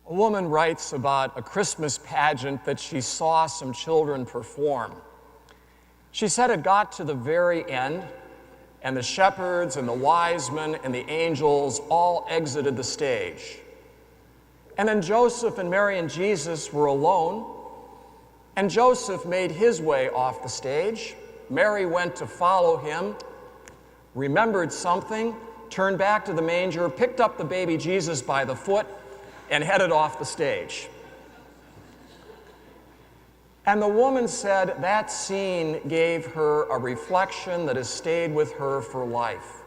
A woman writes about a Christmas pageant that she saw some children perform. She said it got to the very end, and the shepherds and the wise men and the angels all exited the stage. And then Joseph and Mary and Jesus were alone, and Joseph made his way off the stage. Mary went to follow him, remembered something, turned back to the manger, picked up the baby Jesus by the foot, and headed off the stage. And the woman said that scene gave her a reflection that has stayed with her for life,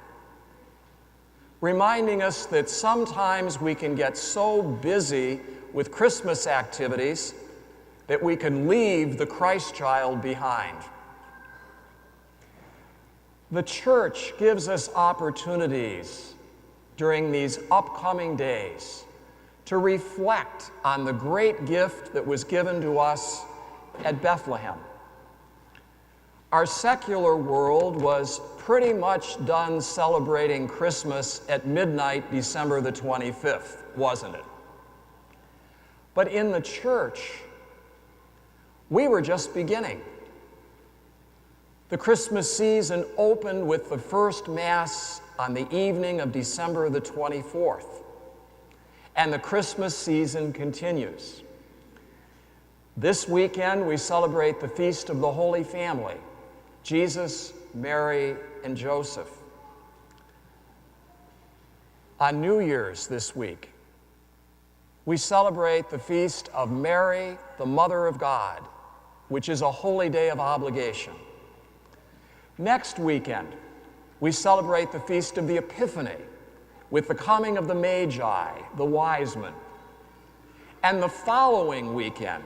reminding us that sometimes we can get so busy with Christmas activities that we can leave the Christ child behind. The church gives us opportunities during these upcoming days to reflect on the great gift that was given to us at Bethlehem. Our secular world was pretty much done celebrating Christmas at midnight, December the 25th, wasn't it? But in the church, we were just beginning. The Christmas season opened with the first Mass on the evening of December the 24th. And the Christmas season continues. This weekend, we celebrate the Feast of the Holy Family, Jesus, Mary, and Joseph. On New Year's this week, we celebrate the Feast of Mary, the Mother of God, which is a holy day of obligation. Next weekend, we celebrate the Feast of the Epiphany, with the coming of the Magi, the wise men. And the following weekend,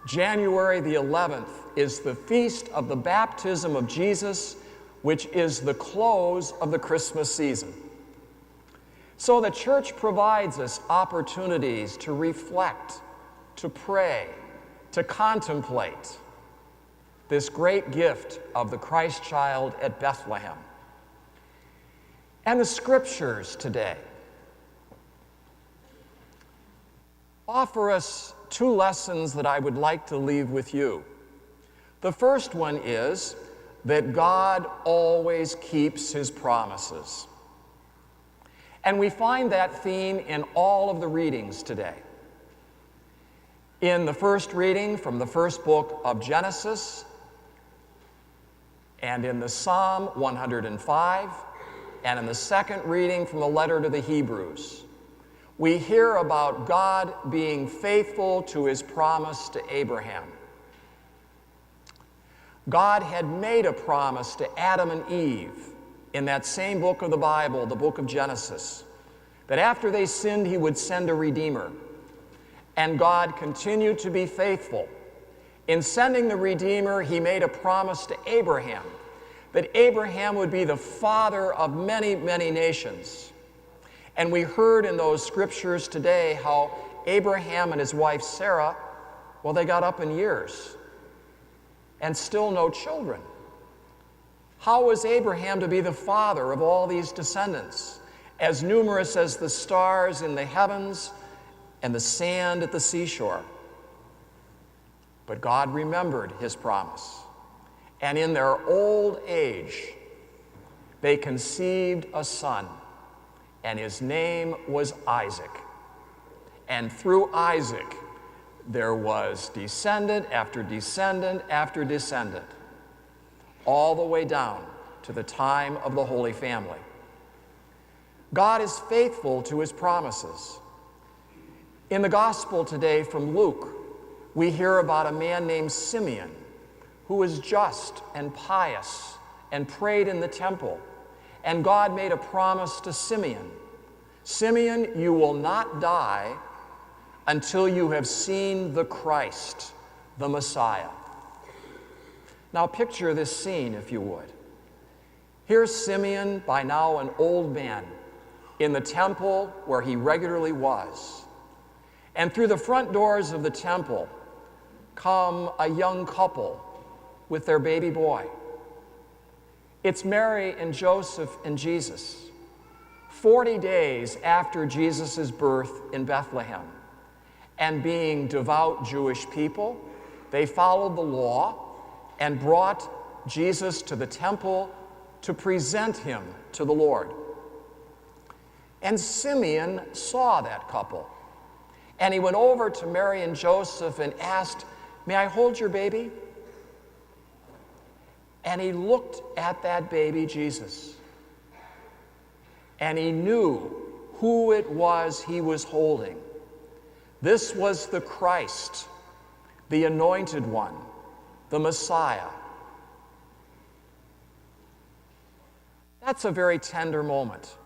January the 11th, is the Feast of the Baptism of Jesus, which is the close of the Christmas season. So the church provides us opportunities to reflect, to pray, to contemplate this great gift of the Christ child at Bethlehem. And the scriptures today offer us two lessons that I would like to leave with you. The first one is that God always keeps his promises. And we find that theme in all of the readings today. In the first reading from the first book of Genesis, and in the Psalm 105, and in the second reading from the letter to the Hebrews, we hear about God being faithful to his promise to Abraham. God had made a promise to Adam and Eve in that same book of the Bible, the book of Genesis, that after they sinned, he would send a Redeemer. And God continued to be faithful. In sending the Redeemer, he made a promise to Abraham that Abraham would be the father of many, many nations. And we heard in those scriptures today how Abraham and his wife Sarah, well, they got up in years and still no children. How was Abraham to be the father of all these descendants, as numerous as the stars in the heavens and the sand at the seashore? But God remembered his promise. And in their old age, they conceived a son, and his name was Isaac. And through Isaac, there was descendant after descendant after descendant, all the way down to the time of the Holy Family. God is faithful to his promises. In the gospel today from Luke, we hear about a man named Simeon, who was just and pious and prayed in the temple. And God made a promise to Simeon. Simeon, you will not die until you have seen the Christ, the Messiah. Now picture this scene, if you would. Here's Simeon, by now an old man, in the temple where he regularly was. And through the front doors of the temple come a young couple with their baby boy. It's Mary and Joseph and Jesus, 40 days after Jesus' birth in Bethlehem. and being devout Jewish people, they followed the law and brought Jesus to the temple to present him to the Lord. And Simeon saw that couple. And he went over to Mary and Joseph and asked, "May I hold your baby?" And he looked at that baby Jesus. And he knew who it was he was holding. This was the Christ, the Anointed One, the Messiah. That's a very tender moment.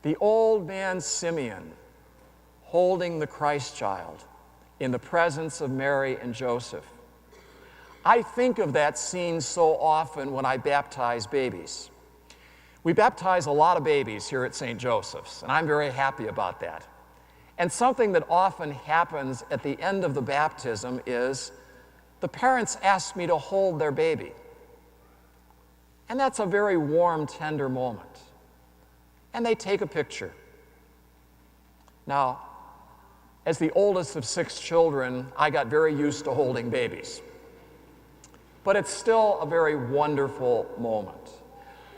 The old man Simeon holding the Christ child in the presence of Mary and Joseph. I think of that scene so often when I baptize babies. We baptize a lot of babies here at St. Joseph's, and I'm very happy about that. And something that often happens at the end of the baptism is the parents ask me to hold their baby. And that's a very warm, tender moment. And they take a picture. Now, as the oldest of 6 children, I got very used to holding babies. But it's still a very wonderful moment.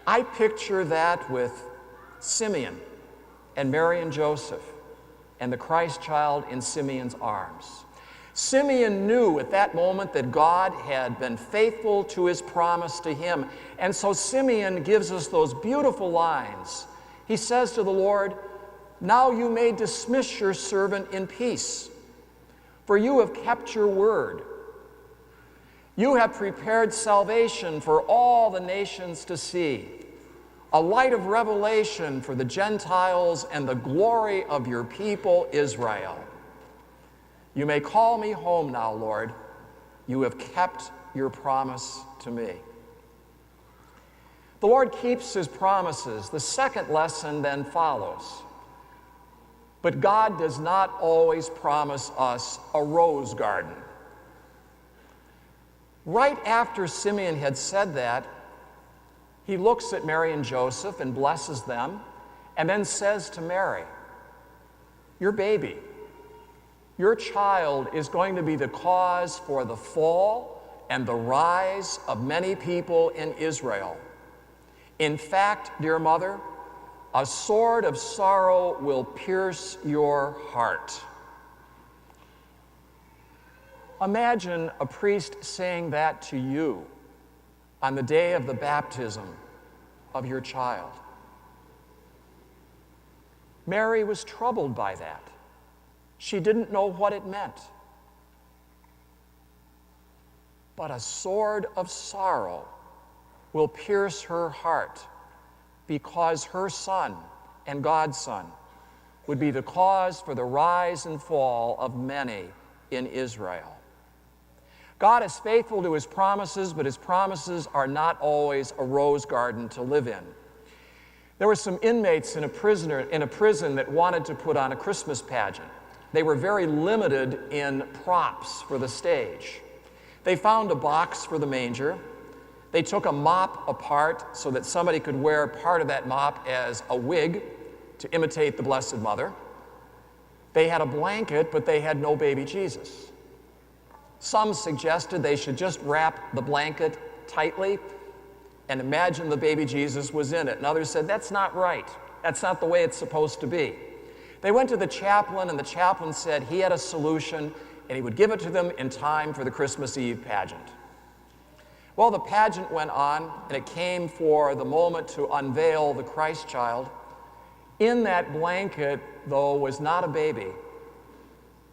I picture that with Simeon and Mary and Joseph and the Christ child in Simeon's arms. Simeon knew at that moment that God had been faithful to his promise to him. And so Simeon gives us those beautiful lines. He says to the Lord, "Now you may dismiss your servant in peace, for you have kept your word. You have prepared salvation for all the nations to see, a light of revelation for the Gentiles and the glory of your people Israel. You may call me home now, Lord. You have kept your promise to me." The Lord keeps his promises. The second lesson then follows. But God does not always promise us a rose garden. Right after Simeon had said that, he looks at Mary and Joseph and blesses them, and then says to Mary, "Your baby, your child is going to be the cause for the fall and the rise of many people in Israel. In fact, dear mother, a sword of sorrow will pierce your heart." Imagine a priest saying that to you on the day of the baptism of your child. Mary was troubled by that. She didn't know what it meant. But a sword of sorrow will pierce her heart because her son and God's son would be the cause for the rise and fall of many in Israel. God is faithful to his promises, but his promises are not always a rose garden to live in. There were some inmates in a prison that wanted to put on a Christmas pageant. They were very limited in props for the stage. They found a box for the manger. They took a mop apart so that somebody could wear part of that mop as a wig to imitate the Blessed Mother. They had a blanket, but they had no baby Jesus. Some suggested they should just wrap the blanket tightly and imagine the baby Jesus was in it. And others said, "That's not right. That's not the way it's supposed to be." They went to the chaplain, and the chaplain said he had a solution, and he would give it to them in time for the Christmas Eve pageant. Well, the pageant went on, and it came for the moment to unveil the Christ child. In that blanket, though, was not a baby.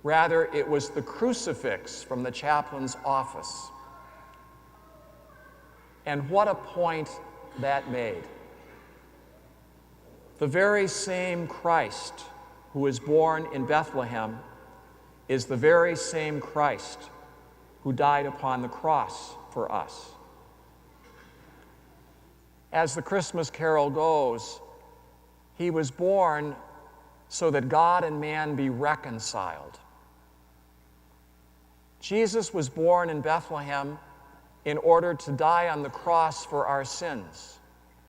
Rather, it was the crucifix from the chaplain's office. And what a point that made. The very same Christ who was born in Bethlehem is the very same Christ who died upon the cross for us. As the Christmas carol goes, he was born so that God and man be reconciled. Jesus was born in Bethlehem in order to die on the cross for our sins.